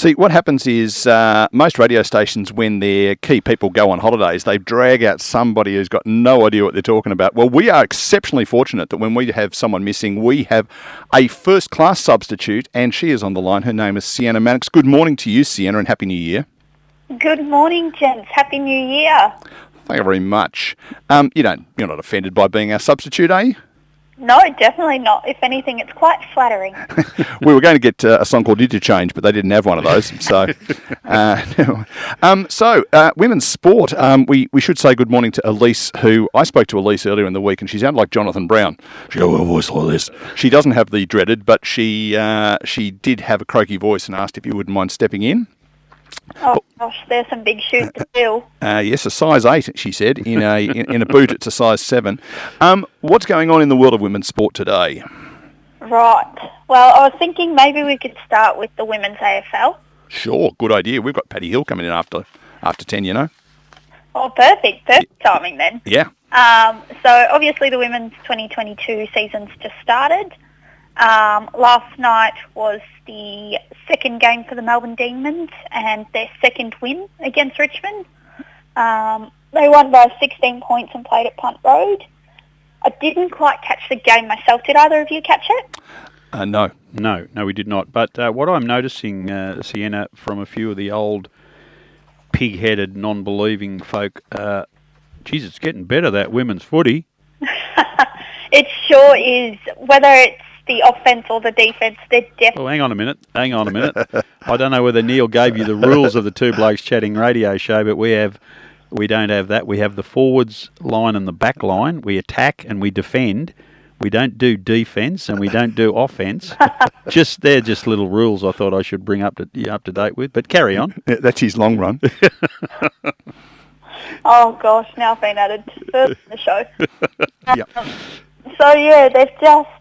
See, what happens is most radio stations, when their key people go on holidays, they drag out somebody who's got no idea what they're talking about. Well, we are exceptionally fortunate that when we have someone missing, we have a first-class substitute, and she is on the line. Her name is Sienna Mannix. Good morning to you, Sienna, and Happy New Year. Good morning, gents. Happy New Year. Thank you very much. You're not offended by being our substitute, are you? No, definitely not. If anything, it's quite flattering. We were going to get a song called Did You Change, but they didn't have one of those. So, women's sport. We should say good morning to Elise, who I spoke to Elise earlier in the week, and she sounded like Jonathan Brown. She got a voice like this. She doesn't have the dreaded, but she did have a croaky voice and asked if you wouldn't mind stepping in. Oh gosh, there's some big shoes to fill. Yes, a size 8, she said. In a boot, it's a size 7. What's going on in the world of women's sport today? Right. Well, I was thinking maybe we could start with the women's AFL. Sure, good idea. We've got Paddy Hill coming in after 10, you know. Oh, perfect timing then. Yeah. So obviously the women's 2022 season's just started. Last night was the second game for the Melbourne Demons and their second win against Richmond. They won by 16 points and played at Punt Road. I didn't quite catch the game myself. Did either of you catch it? No, we did not. But what I'm noticing, Sienna, from a few of the old pig-headed, non-believing folk, it's getting better, that women's footy. It sure is. Whether it's the offence or the defence, they're definitely... Oh, hang on a minute. I don't know whether Neil gave you the rules of the Two Blokes Chatting Radio Show, but we don't have that. We have the forwards line and the back line. We attack and we defend. We don't do defence and we don't do offence. They're just little rules I thought I should bring up to date with. But carry on. Yeah, that's his long run. Oh gosh, now I've been added further in the show. Yep. So yeah,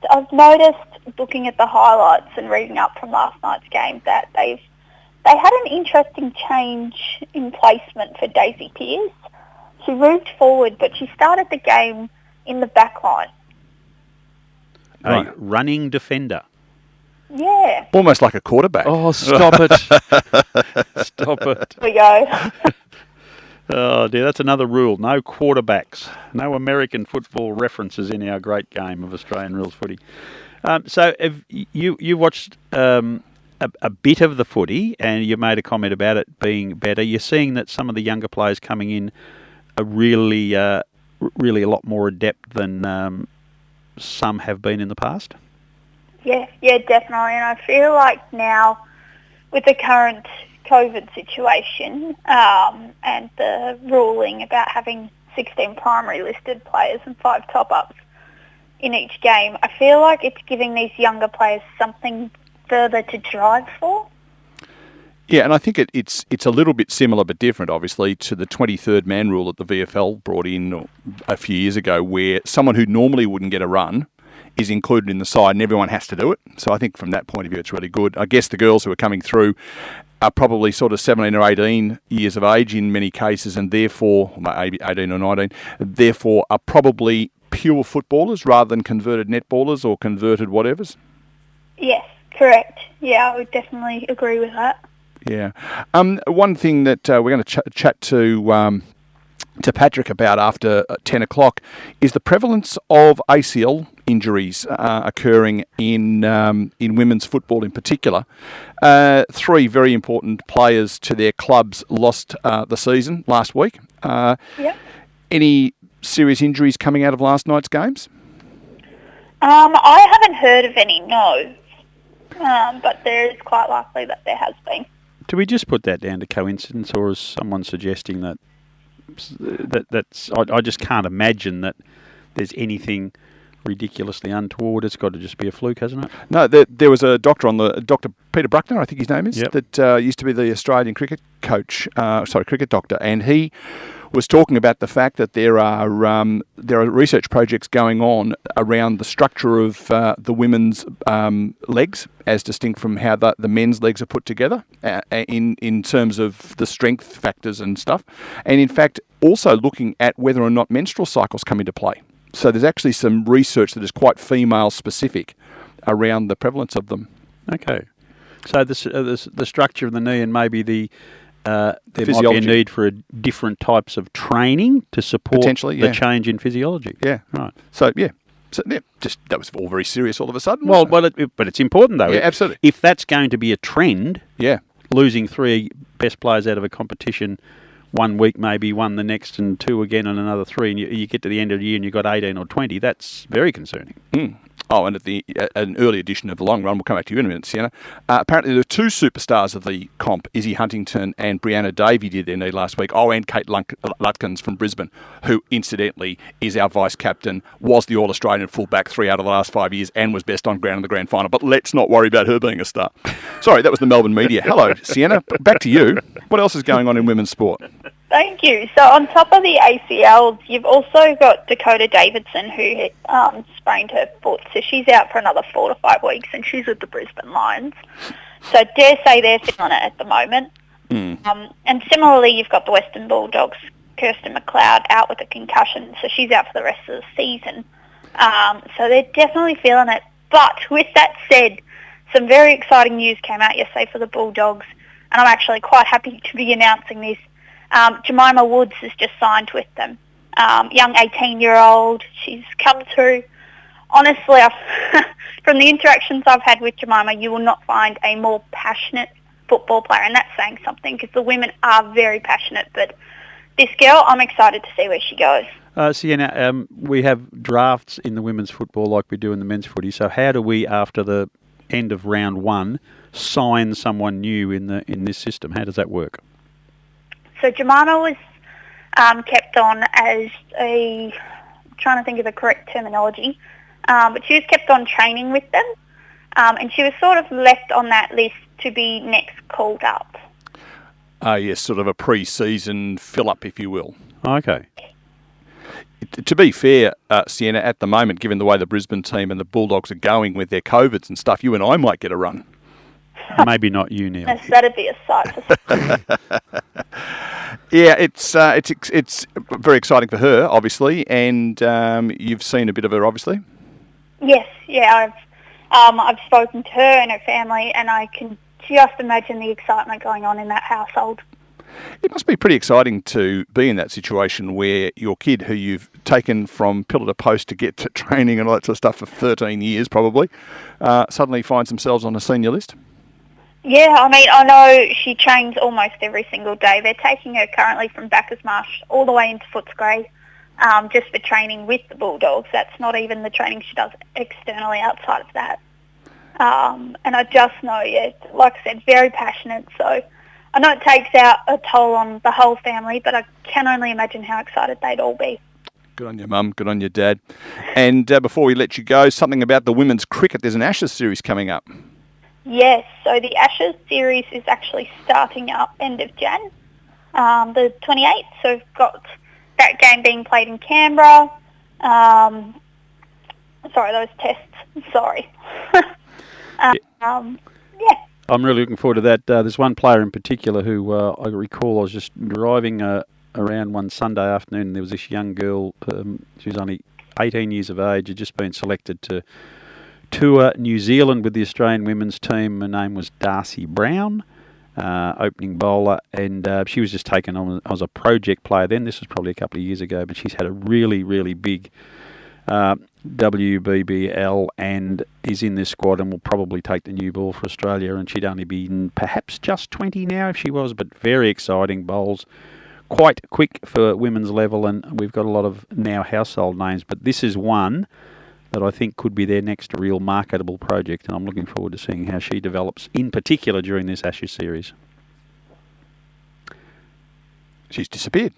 I've noticed, looking at the highlights and reading up from last night's game, that they had an interesting change in placement for Daisy Pearce. She moved forward, but she started the game in the back line. A running defender. Yeah. Almost like a quarterback. Oh, stop it. Stop it. Here we go. Oh dear, that's another rule. No quarterbacks. No American football references in our great game of Australian rules footy. So have you watched a bit of the footy, and you made a comment about it being better. You're seeing that some of the younger players coming in are really a lot more adept than some have been in the past. Yeah, definitely. And I feel like now, with the current COVID situation and the ruling about having 16 primary listed players and 5 top-ups in each game, I feel like it's giving these younger players something further to drive for. Yeah, and I think it's a little bit similar but different, obviously, to the 23rd man rule that the VFL brought in a few years ago, where someone who normally wouldn't get a run is included in the side and everyone has to do it. So I think from that point of view, it's really good. I guess the girls who are coming through are probably sort of 17 or 18 years of age in many cases, and therefore, maybe 18 or 19, therefore are probably pure footballers rather than converted netballers or converted whatevers. Yes, correct. Yeah, I would definitely agree with that. Yeah. One thing that we're going to chat to Patrick about after 10 o'clock is the prevalence of ACL injuries occurring in women's football in particular. 3 very important players to their clubs lost the season last week. Yep. Any serious injuries coming out of last night's games? I haven't heard of any, no. But there is quite likely that there has been. Do we just put that down to coincidence, or is someone suggesting that's... I just can't imagine that there's anything ridiculously untoward. It's got to just be a fluke, hasn't it? No, there was a doctor Dr. Peter Bruckner, I think his name is, yep, that used to be the Australian cricket doctor, and he was talking about the fact that there are research projects going on around the structure of the women's legs, as distinct from how the men's legs are put together in terms of the strength factors and stuff, and in fact also looking at whether or not menstrual cycles come into play. So there's actually some research that is quite female specific around the prevalence of them. Okay. So the structure of the knee and maybe there might be a Physiology. need for different types of training to support Potentially, the yeah. change in physiology. Yeah. Right. So just that was all very serious all of a sudden. Well, wasn't it? but it's important though. Yeah, absolutely. If that's going to be a trend, Yeah. losing 3 best players out of a competition 1 week, maybe one the next, and 2 again and another 3, and you get to the end of the year and you've got 18 or 20, that's very concerning. Oh, and at an early edition of the Long Run, we'll come back to you in a minute, Sienna. Apparently, there were 2 superstars of the comp, Izzy Huntington and Brianna Davey, did their knee last week. Oh, and Kate Lutkins from Brisbane, who incidentally is our vice captain, was the All-Australian fullback 3 out of the last 5 years, and was best on ground in the grand final. But let's not worry about her being a star. Sorry, that was the Melbourne media. Hello, Sienna. Back to you. What else is going on in women's sport? Thank you. So on top of the ACLs, you've also got Dakota Davidson, who sprained her foot. So she's out for another 4 to 5 weeks, and she's with the Brisbane Lions. So dare say they're feeling it at the moment. And similarly, you've got the Western Bulldogs, Kirsten McLeod, out with a concussion. So she's out for the rest of the season. So they're definitely feeling it. But with that said, some very exciting news came out yesterday for the Bulldogs, and I'm actually quite happy to be announcing this. Jemima Woods has just signed with them. Young 18-year-old. She's come through. Honestly, from the interactions I've had with Jemima, you will not find a more passionate football player, and that's saying something because the women are very passionate. But this girl, I'm excited to see where she goes. Sienna, we have drafts in the women's football like we do in the men's footy. So how do we, after the end of round 1, sign someone new in this system? How does that work? So Jemima was kept on as I'm trying to think of the correct terminology, but she was kept on training with them, and she was sort of left on that list to be next called up. Yes, sort of a pre-season fill-up, if you will. Okay. To be fair, Sienna, at the moment, given the way the Brisbane team and the Bulldogs are going with their COVIDs and stuff, you and I might get a run. Maybe not you, Neil. Yes, that'd be a sight for Yeah, it's very exciting for her, obviously, and you've seen a bit of her, obviously. Yes, yeah, I've spoken to her and her family, and I can just imagine the excitement going on in that household. It must be pretty exciting to be in that situation where your kid, who you've taken from pillar to post to get to training and all that sort of stuff for 13 years probably, suddenly finds themselves on a senior list. Yeah, I mean, I know she trains almost every single day. They're taking her currently from Bacchus Marsh all the way into Footscray just for training with the Bulldogs. That's not even the training she does externally outside of that. And I just know, yeah, like I said, very passionate. So I know it takes out a toll on the whole family, but I can only imagine how excited they'd all be. Good on your mum, good on your dad. And before we let you go, something about the women's cricket. There's an Ashes series coming up. Yes, so the Ashes series is actually starting up end of Jan, the 28th. So we've got that game being played in Canberra. Sorry, those tests. Sorry. Yeah. I'm really looking forward to that. There's one player in particular who I recall. I was just driving around one Sunday afternoon, and there was this young girl. She was only 18 years of age, had just been selected to tour New Zealand with the Australian women's team. Her name was Darcy Brown, opening bowler, and she was just taken on as a project player then. This was probably a couple of years ago, but she's had a really, really big WBBL and is in this squad and will probably take the new ball for Australia, and she'd only be perhaps just 20 now if she was, but very exciting bowls. Quite quick for women's level, and we've got a lot of now household names, but this is one that I think could be their next real marketable project, and I'm looking forward to seeing how she develops, in particular during this Ashes series. She's disappeared.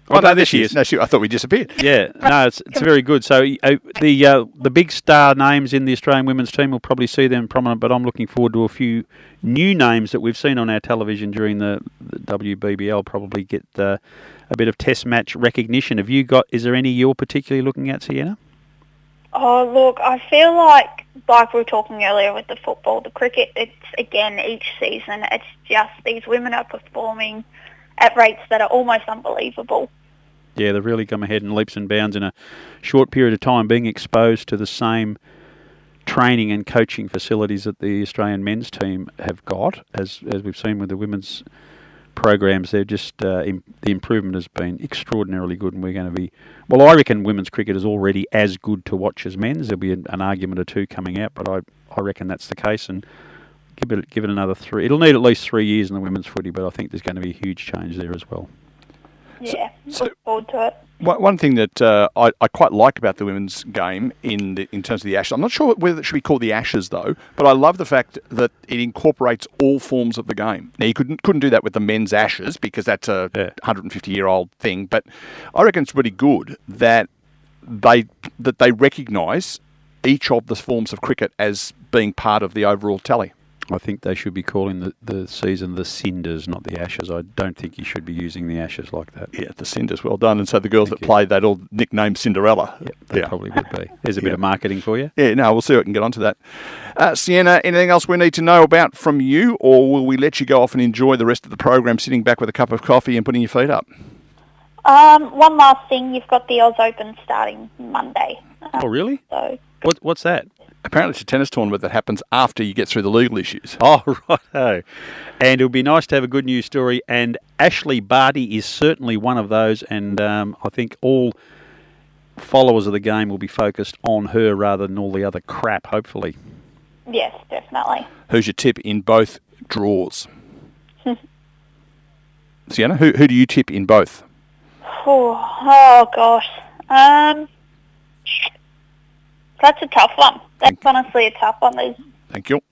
Oh, no, there she is. No, I thought we disappeared. Yeah, no, it's very good. So the big star names in the Australian women's team, will probably see them prominent, but I'm looking forward to a few new names that we've seen on our television during the WBBL probably get a bit of test match recognition. Is there any you're particularly looking at, Sienna? Oh, look, I feel like we were talking earlier with the football, the cricket, it's, again, each season, it's just these women are performing at rates that are almost unbelievable. Yeah, they've really come ahead in leaps and bounds in a short period of time, being exposed to the same training and coaching facilities that the Australian men's team have got, as we've seen with the women's programs. They're just the improvement has been extraordinarily good, and we're going to be. Well, I reckon women's cricket is already as good to watch as men's. There'll be an argument or two coming out, but I reckon that's the case, and give it another 3. It'll need at least 3 years in the women's footy, but I think there's going to be a huge change there as well. Yeah, look forward to it. One thing that I quite like about the women's game in terms of the Ashes, I'm not sure whether it should be called the Ashes though, but I love the fact that it incorporates all forms of the game. Now you couldn't do that with the men's Ashes because that's a 150-year-old thing, but I reckon it's really good that they recognise each of the forms of cricket as being part of the overall tally. I think they should be calling the season the Cinders, not the Ashes. I don't think you should be using the Ashes like that. Yeah, the Cinders, well done. And so the girls that played, they'd all nicknamed Cinderella. Yep, they probably would be. There's a bit of marketing for you. Yeah, no, we'll see if we can get onto that. Sienna, anything else we need to know about from you, or will we let you go off and enjoy the rest of the program sitting back with a cup of coffee and putting your feet up? One last thing, you've got the Oz Open starting Monday. Oh, really? So What's that? Apparently it's a tennis tournament that happens after you get through the legal issues. Oh, righto. And it would be nice to have a good news story. And Ashley Barty is certainly one of those. And I think all followers of the game will be focused on her rather than all the other crap, hopefully. yes, definitely. Who's your tip in both draws? Sienna, who do you tip in both? Oh gosh. That's a tough one. That's honestly a tough one. Thank you.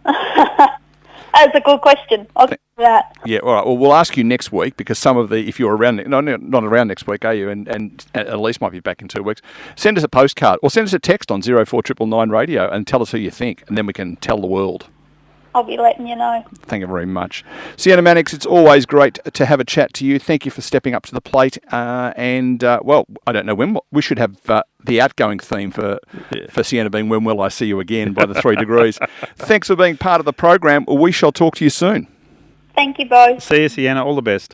That's a good question. I'll give you that. Yeah, all right. Well, we'll ask you next week because some of if you're around, not around next week, are you? And Elise might be back in 2 weeks. Send us a postcard or send us a text on 04999 radio and tell us who you think, and then we can tell the world. I'll be letting you know. Thank you very much. Sienna Mannix, it's always great to have a chat to you. Thank you for stepping up to the plate. Well, I don't know when. We should have the outgoing theme for Sienna being "When Will I See You Again" by the 3 Degrees. Thanks for being part of the program. We shall talk to you soon. Thank you both. See you, Sienna. All the best.